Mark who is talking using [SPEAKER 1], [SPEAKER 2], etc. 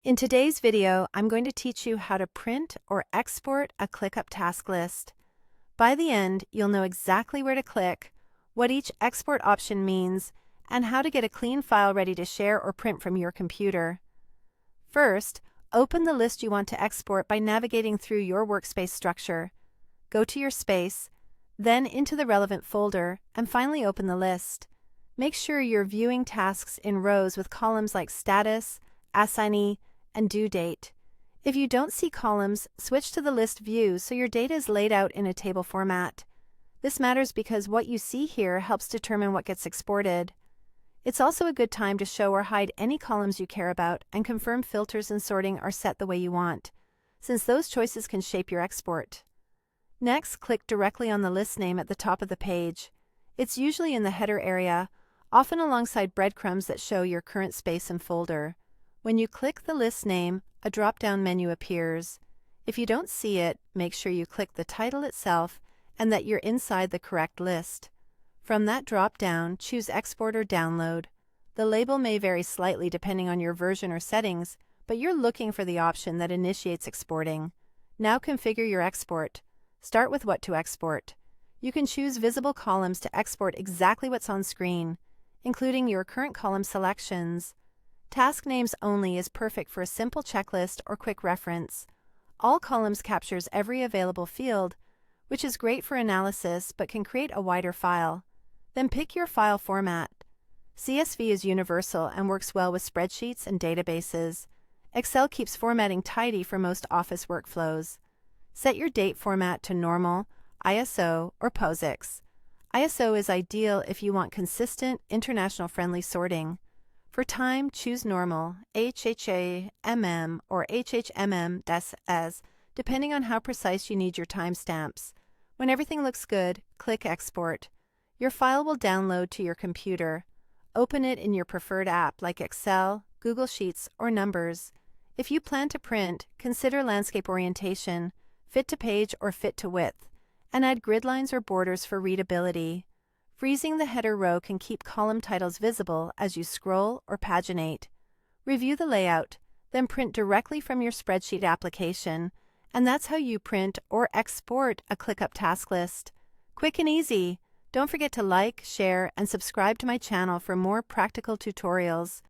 [SPEAKER 1] In today's video, I'm going to teach you how to print or export a ClickUp task list. By the end, you'll know exactly where to click, what each export option means, and how to get a clean file ready to share or print from your computer. First, open the list you want to export by navigating through your workspace structure. Go to your space, then into the relevant folder, and finally open the list. Make sure you're viewing tasks in rows with columns like status, assignee, and due date. If you don't see columns, switch to the list view so your data is laid out in a table format. This matters because what you see here helps determine what gets exported. It's also a good time to show or hide any columns you care about and confirm filters and sorting are set the way you want, since those choices can shape your export. Next, click directly on the list name at the top of the page. It's usually in the header area, often alongside breadcrumbs that show your current space and folder. When you click the list name, a drop-down menu appears. If you don't see it, make sure you click the title itself and that you're inside the correct list. From that drop-down, choose Export or Download. The label may vary slightly depending on your version or settings, but you're looking for the option that initiates exporting. Now configure your export. Start with what to export. You can choose visible columns to export exactly what's on screen, including your current column selections. Task names only is perfect for a simple checklist or quick reference. All columns captures every available field, which is great for analysis but can create a wider file. Then pick your file format. CSV is universal and works well with spreadsheets and databases. Excel keeps formatting tidy for most office workflows. Set your date format to normal, ISO, or POSIX. ISO is ideal if you want consistent, international-friendly sorting. For time, choose normal, HHAMM, or HHMM-S, depending on how precise you need your timestamps. When everything looks good, click Export. Your file will download to your computer. Open it in your preferred app like Excel, Google Sheets, or Numbers. If you plan to print, consider landscape orientation, fit to page or fit to width, and add grid lines or borders for readability. Freezing the header row can keep column titles visible as you scroll or paginate. Review the layout, then print directly from your spreadsheet application, and that's how you print or export a ClickUp task list. Quick and easy. Don't forget to like, share, and subscribe to my channel for more practical tutorials.